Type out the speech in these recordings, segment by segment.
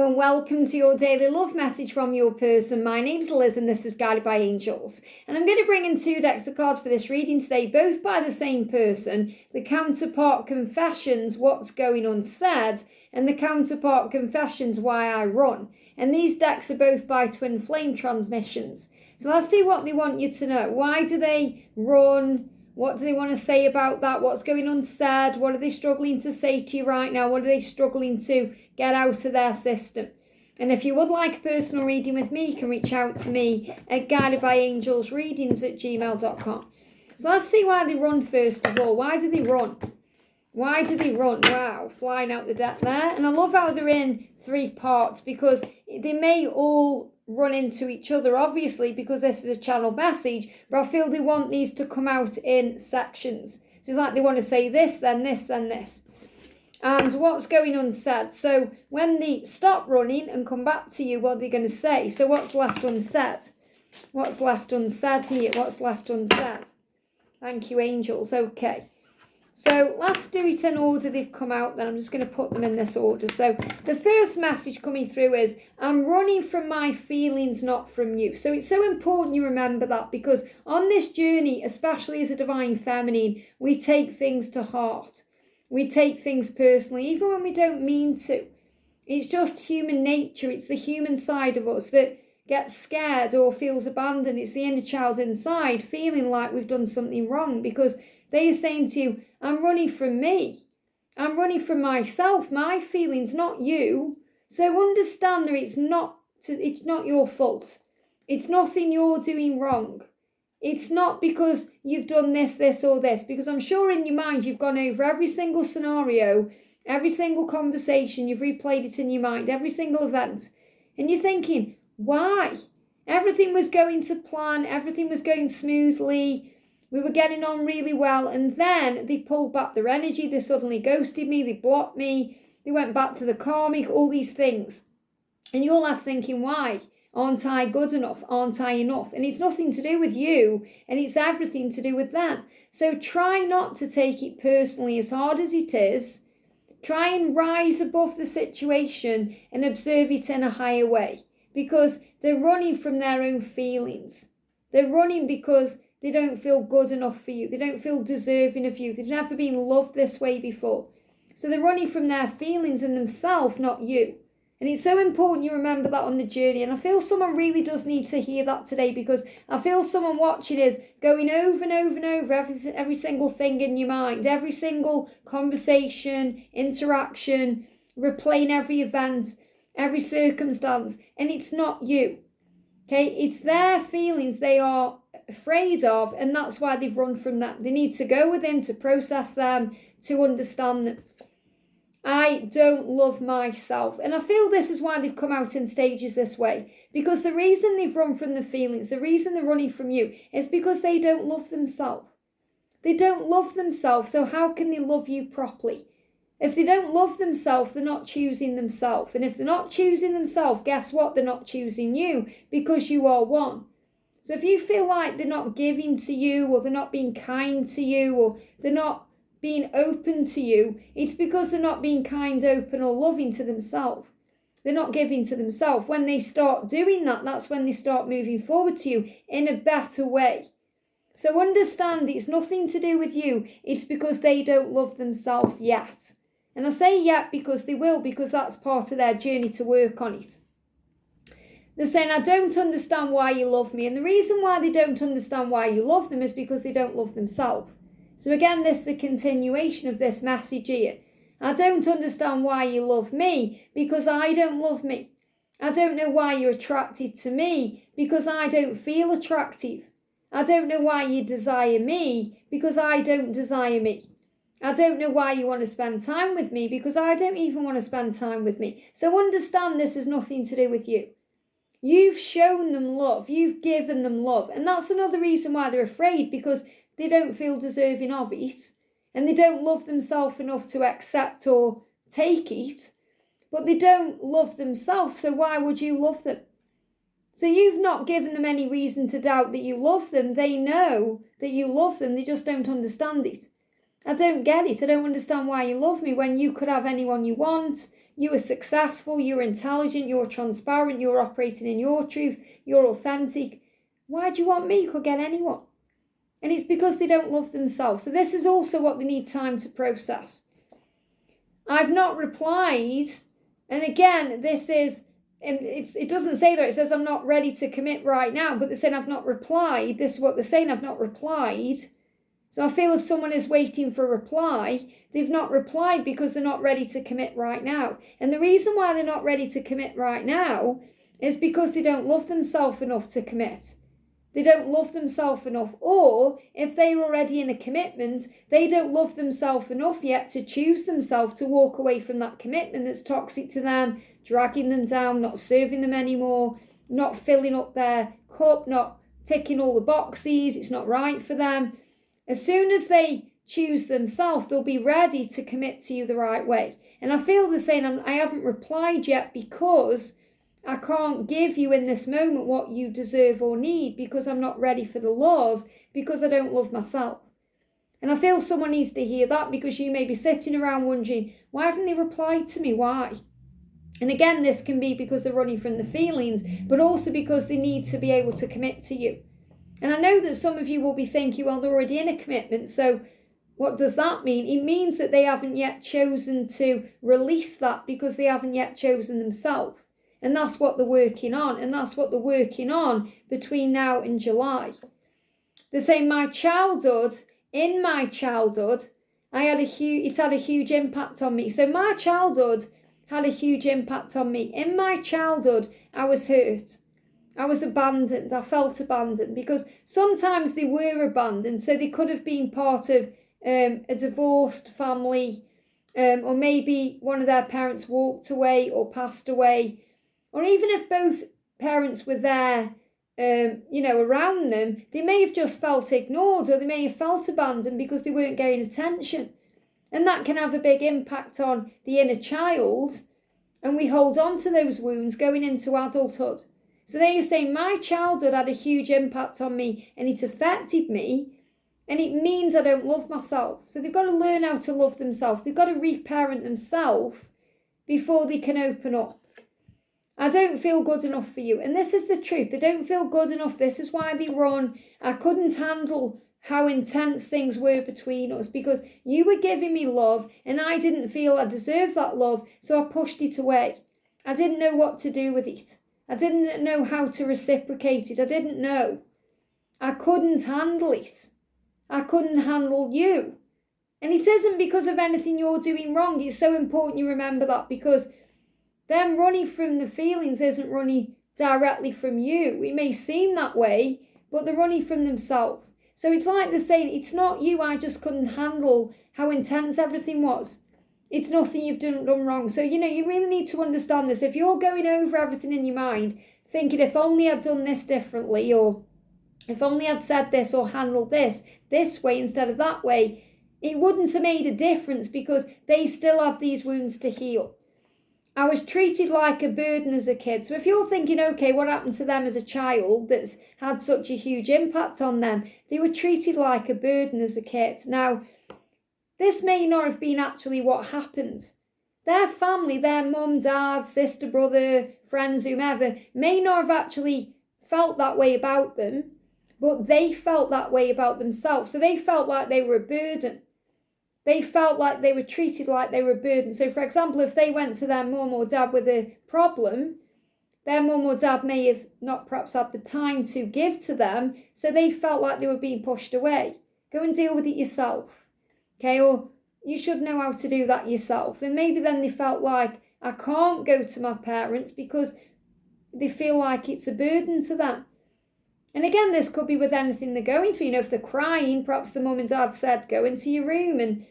Hello and welcome to your daily love message from your person. My name's Liz and this is Guided by Angels. And I'm going to bring in two decks of cards for this reading today, both by the same person. The Counterpart Confessions, What's Going Unsaid, and the Counterpart Confessions, Why I Run. And these decks are both by Twin Flame Transmissions. So let's see what they want you to know. Why do they run? What do they want to say about that? What's going unsaid? What are they struggling to say to you right now? What are they struggling to get out of their system? And if you would like a personal reading with me, you can reach out to me at guidedbyangelsreadings@gmail.com. So let's see why they run first of all. Why do they run? Why do they run? Wow, flying out the deck there. And I love how they're in three parts because they may all run into each other, obviously, because this is a channel message, but I feel they want these to come out in sections. So it's like they want to say this, then this, then this. And what's going unsaid? So when they stop running and come back to you, what are they going to say? So what's left unsaid? What's left unsaid here? What's left unsaid? Thank you, angels. Okay. So let's do it in order they've come out then. I'm just going to put them in this order. So the first message coming through is, I'm running from my feelings, not from you. So it's so important you remember that, because on this journey, especially as a divine feminine, we take things to heart. We take things personally, even when we don't mean to. It's just human nature. It's the human side of us that gets scared or feels abandoned. It's the inner child inside feeling like we've done something wrong, because they're saying to you, I'm running from me. I'm running from myself, my feelings, not you. So understand that it's not your fault. It's nothing you're doing wrong. It's not because you've done this, this or this, because I'm sure in your mind you've gone over every single scenario, every single conversation, you've replayed it in your mind, every single event. And you're thinking, why? Everything was going to plan, everything was going smoothly. We were getting on really well, and then they pulled back their energy, they suddenly ghosted me, they blocked me, they went back to the karmic, all these things. And you're left thinking, why? Aren't I good enough? Aren't I enough? And it's nothing to do with you, and it's everything to do with them. So try not to take it personally, as hard as it is. Try and rise above the situation and observe it in a higher way, because they're running from their own feelings. They're running because they don't feel good enough for you. They don't feel deserving of you. They've never been loved this way before. So they're running from their feelings and themselves, not you. And it's so important you remember that on the journey. And I feel someone really does need to hear that today, because I feel someone watching is going over and over and over every single thing in your mind, every single conversation, interaction, replaying every event, every circumstance. And it's not you. Okay, it's their feelings they are afraid of, and that's why they've run from that. They need to go within to process them, to understand them. I don't love myself. And I feel this is why they've come out in stages this way, because the reason they've run from the feelings, the reason they're running from you, is because they don't love themselves. They don't love themselves, so how can they love you properly? If they don't love themselves, they're not choosing themselves. And if they're not choosing themselves, guess what? They're not choosing you, because you are one. So if you feel like they're not giving to you, or they're not being kind to you, or they're not being open to you, it's because they're not being kind, open, or loving to themselves. They're not giving to themselves. When they start doing that, that's when they start moving forward to you in a better way. So understand it's nothing to do with you. It's because they don't love themselves yet. And I say yet because they will, because that's part of their journey to work on it. They're saying, I don't understand why you love me. And the reason why they don't understand why you love them is because they don't love themselves. So again, this is a continuation of this message here. I don't understand why you love me, because I don't love me. I don't know why you're attracted to me, because I don't feel attractive. I don't know why you desire me, because I don't desire me. I don't know why you want to spend time with me, because I don't even want to spend time with me. So understand this has nothing to do with you. You've shown them love. You've given them love. And that's another reason why they're afraid, because they don't feel deserving of it. And they don't love themselves enough to accept or take it. But they don't love themselves, so why would you love them? So you've not given them any reason to doubt that you love them. They know that you love them. They just don't understand it. I don't get it. I don't understand why you love me when you could have anyone you want. You are successful, you're intelligent, you're transparent, you're operating in your truth, you're authentic. Why do you want me? You could get anyone. And it's because they don't love themselves. So this is also what they need time to process. I've not replied. And again, this is, and it doesn't say that. It says I'm not ready to commit right now. But they're saying I've not replied. This is what they're saying, I've not replied. So I feel if someone is waiting for a reply, they've not replied because they're not ready to commit right now. And the reason why they're not ready to commit right now is because they don't love themselves enough to commit. They don't love themselves enough. Or if they're already in a commitment, they don't love themselves enough yet to choose themselves to walk away from that commitment that's toxic to them, dragging them down, not serving them anymore, not filling up their cup, not ticking all the boxes. It's not right for them. As soon as they choose themselves, they'll be ready to commit to you the right way. And I feel the same. I haven't replied yet because I can't give you in this moment what you deserve or need because I'm not ready for the love, because I don't love myself. And I feel someone needs to hear that, because you may be sitting around wondering, why haven't they replied to me? Why? And again, this can be because they're running from the feelings, but also because they need to be able to commit to you. And I know that some of you will be thinking, well, they're already in a commitment, so what does that mean? It means that they haven't yet chosen to release that because they haven't yet chosen themselves. And that's what they're working on. And that's what they're working on between now and July. They're saying in my childhood, it had a huge impact on me. So my childhood had a huge impact on me. In my childhood, I was hurt. I was abandoned. I felt abandoned because sometimes they were abandoned. So they could have been part of a divorced family, or maybe one of their parents walked away or passed away. Or even if both parents were there, around them, they may have just felt ignored, or they may have felt abandoned because they weren't getting attention. And that can have a big impact on the inner child. And we hold on to those wounds going into adulthood. So they are saying, my childhood had a huge impact on me and it affected me. And it means I don't love myself. So they've got to learn how to love themselves. They've got to reparent themselves before they can open up. I don't feel good enough for you. And this is the truth. They don't feel good enough. This is why they run. I couldn't handle how intense things were between us because you were giving me love and I didn't feel I deserved that love. So I pushed it away. I didn't know what to do with it. I didn't know how to reciprocate it. I didn't know. I couldn't handle it. I couldn't handle you. And it isn't because of anything you're doing wrong. It's so important you remember that, because them running from the feelings isn't running directly from you. It may seem that way, but they're running from themselves. So it's like they're saying, it's not you, I just couldn't handle how intense everything was. It's nothing you've done wrong. So, you really need to understand this. If you're going over everything in your mind, thinking if only I'd done this differently, or if only I'd said this or handled this way instead of that way, it wouldn't have made a difference because they still have these wounds to heal. I was treated like a burden as a kid. So if you're thinking, okay, what happened to them as a child that's had such a huge impact on them? They were treated like a burden as a kid. Now, this may not have been actually what happened. Their family, their mum, dad, sister, brother, friends, whomever, may not have actually felt that way about them, but they felt that way about themselves. So they felt like they were a burden. They felt like they were treated like they were a burden. So, for example, if they went to their mum or dad with a problem, their mum or dad may have not perhaps had the time to give to them, so they felt like they were being pushed away. Go and deal with it yourself, okay? Or you should know how to do that yourself. And maybe then they felt like, I can't go to my parents because they feel like it's a burden to them. And again, this could be with anything they're going through. If they're crying, perhaps the mum and dad said, go into your room and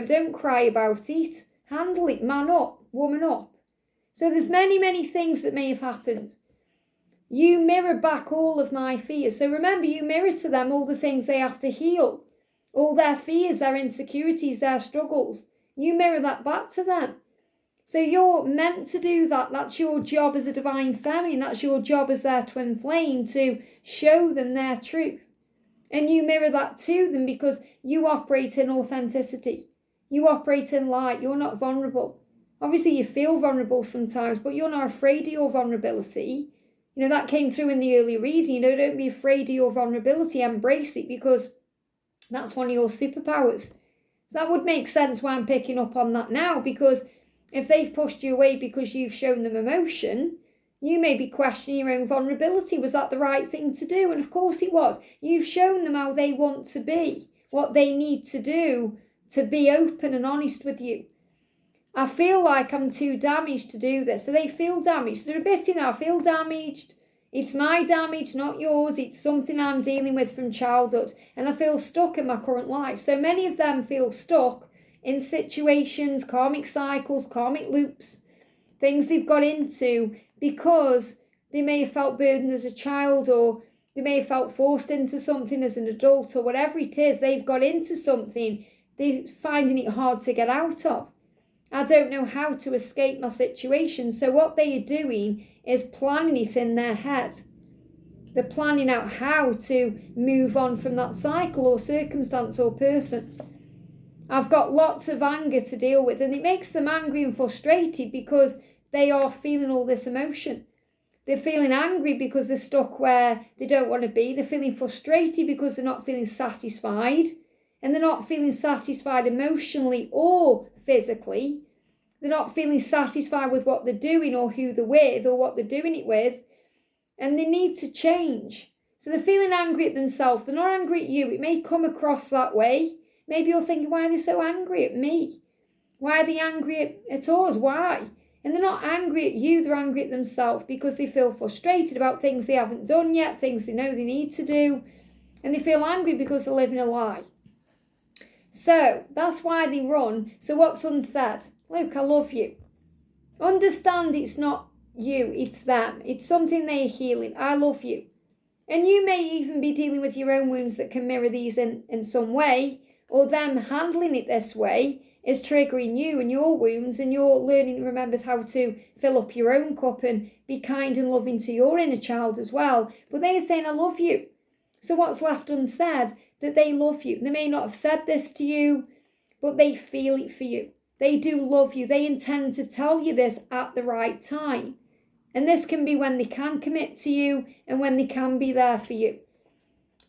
don't cry about it. Handle it. Man up. Woman up. So there's many, many things that may have happened. You mirror back all of my fears. So remember, you mirror to them all the things they have to heal. All their fears, their insecurities, their struggles. You mirror that back to them. So you're meant to do that. That's your job as a divine feminine. That's your job as their twin flame, to show them their truth. And you mirror that to them because you operate in authenticity. You operate in light. You're not vulnerable. Obviously, you feel vulnerable sometimes, but you're not afraid of your vulnerability. You know, that came through in the early reading. You know, don't be afraid of your vulnerability. Embrace it, because that's one of your superpowers. So that would make sense why I'm picking up on that now, because if they've pushed you away because you've shown them emotion, you may be questioning your own vulnerability. Was that the right thing to do? And of course it was. You've shown them how they want to be, what they need to do to be open and honest with you. I feel like I'm too damaged to do this. So they feel damaged. They're a bit in, I feel damaged. It's my damage, not yours. It's something I'm dealing with from childhood. And I feel stuck in my current life. So many of them feel stuck in situations, karmic cycles, karmic loops, things they've got into because they may have felt burdened as a child, or they may have felt forced into something as an adult, or whatever it is, they've got into something they're finding it hard to get out of. I don't know how to escape my situation. So what they are doing is planning it in their head. They're planning out how to move on from that cycle or circumstance or person. I've got lots of anger to deal with, and it makes them angry and frustrated because they are feeling all this emotion. They're feeling angry because they're stuck where they don't want to be. They're feeling frustrated because they're not feeling satisfied. And they're not feeling satisfied emotionally or physically. They're not feeling satisfied with what they're doing or who they're with or what they're doing it with. And they need to change. So they're feeling angry at themselves. They're not angry at you. It may come across that way. Maybe you're thinking, why are they so angry at me? Why are they angry at us? Why? And they're not angry at you. They're angry at themselves because they feel frustrated about things they haven't done yet, things they know they need to do. And they feel angry because they're living a lie. So that's why they run. So what's unsaid? Luke, I love you. Understand it's not you, it's them. It's something they're healing. I love you. And you may even be dealing with your own wounds that can mirror these in some way, or them handling it this way is triggering you and your wounds, and you're learning to remember how to fill up your own cup and be kind and loving to your inner child as well. But they are saying, I love you. So what's left unsaid? That they love you. They may not have said this to you, but they feel it for you. They do love you. They intend to tell you this at the right time. And this can be when they can commit to you and when they can be there for you.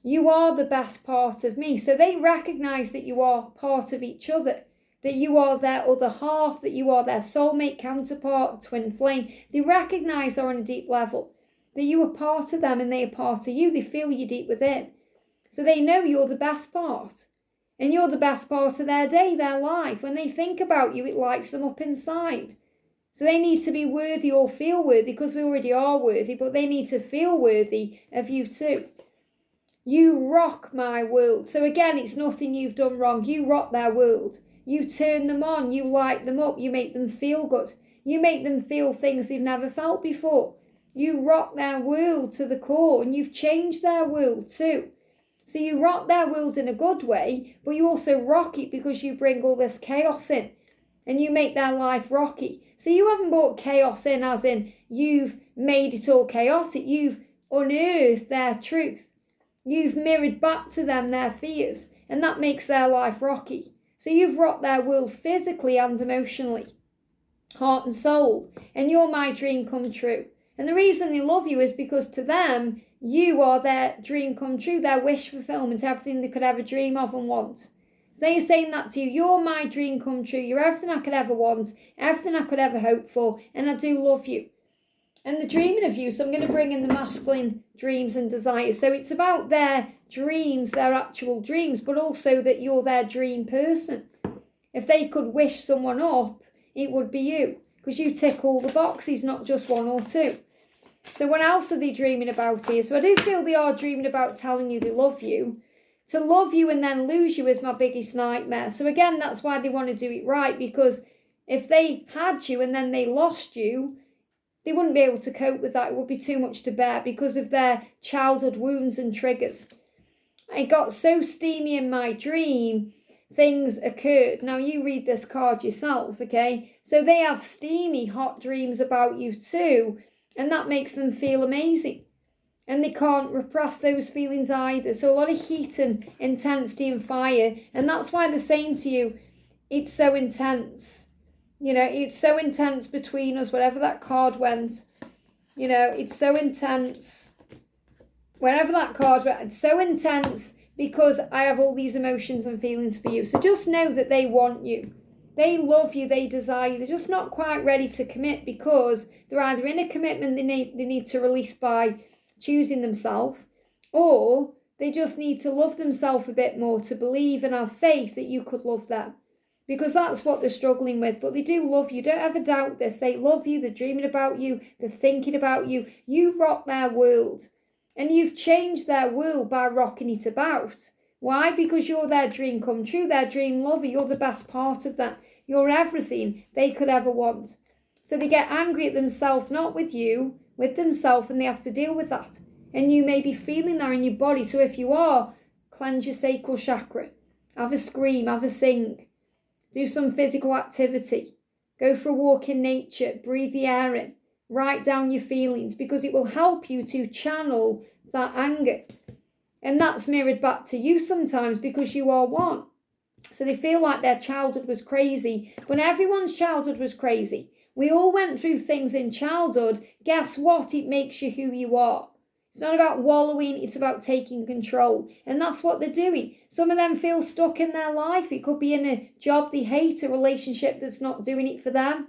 You are the best part of me. So they recognize that you are part of each other, that you are their other half, that you are their soulmate, counterpart, twin flame. They recognize that on a deep level, that you are part of them and they are part of you. They feel you deep within. So they know you're the best part. And you're the best part of their day, their life. When they think about you, it lights them up inside. So they need to be worthy or feel worthy, because they already are worthy, but they need to feel worthy of you too. You rock my world. So again, it's nothing you've done wrong. You rock their world. You turn them on. You light them up. You make them feel good. You make them feel things they've never felt before. You rock their world to the core, and you've changed their world too. So you rock their world in a good way, but you also rock it because you bring all this chaos in and you make their life rocky. So you haven't brought chaos in as in you've made it all chaotic. You've unearthed their truth. You've mirrored back to them their fears, and that makes their life rocky. So you've rocked their world physically and emotionally, heart and soul, and you're my dream come true. And the reason they love you is because to them, you are their dream come true, their wish fulfillment, everything they could ever dream of and want. So they're saying that to you, you're my dream come true, you're everything I could ever want, everything I could ever hope for, and I do love you. And they're dreaming of you, so I'm going to bring in the masculine dreams and desires. So it's about their dreams, their actual dreams, but also that you're their dream person. If they could wish someone up, it would be you, because you tick all the boxes, not just one or two. So what else are they dreaming about here? So I do feel they are dreaming about telling you they love you. To love you and then lose you is my biggest nightmare. So again, that's why they want to do it right, because if they had you and then they lost you, they wouldn't be able to cope with that. It would be too much to bear because of their childhood wounds and triggers. I got so steamy in my dream, things occurred. Now you read this card yourself, okay? So they have steamy, hot dreams about you too. And that makes them feel amazing. And they can't repress those feelings either. So a lot of heat and intensity and fire. And that's why they're saying to you, it's so intense. You know, it's so intense between us, wherever that card went. You know, it's so intense. Wherever that card went, it's so intense because I have all these emotions and feelings for you. So just know that they want you. They love you, they desire you. They're just not quite ready to commit because they're either in a commitment they need to release by choosing themselves, or they just need to love themselves a bit more to believe and have faith that you could love them. Because that's what they're struggling with. But they do love you. Don't ever doubt this. They love you. They're dreaming about you. They're thinking about you. You rock their world. And you've changed their world by rocking it about. Why? Because you're their dream come true, their dream lover. You're the best part of that. You're everything they could ever want. So they get angry at themselves, not with you, with themselves, and they have to deal with that. And you may be feeling that in your body. So if you are, cleanse your sacral chakra. Have a scream, have a sing. Do some physical activity. Go for a walk in nature. Breathe the air in. Write down your feelings, because it will help you to channel that anger. And that's mirrored back to you sometimes because you are one. So they feel like their childhood was crazy. When everyone's childhood was crazy, we all went through things in childhood. Guess what? It makes you who you are. It's not about wallowing, it's about taking control. And that's what they're doing. Some of them feel stuck in their life. It could be in a job they hate, a relationship that's not doing it for them.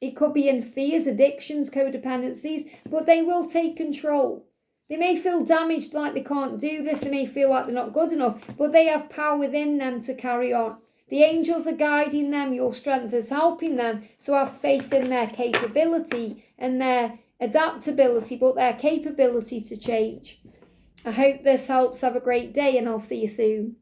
It could be in fears, addictions, codependencies, but they will take control. They may feel damaged, like they can't do this. They may feel like they're not good enough, but they have power within them to carry on. The angels are guiding them. Your strength is helping them. So have faith in their capability and their adaptability, but their capability to change. I hope this helps. Have a great day, and I'll see you soon.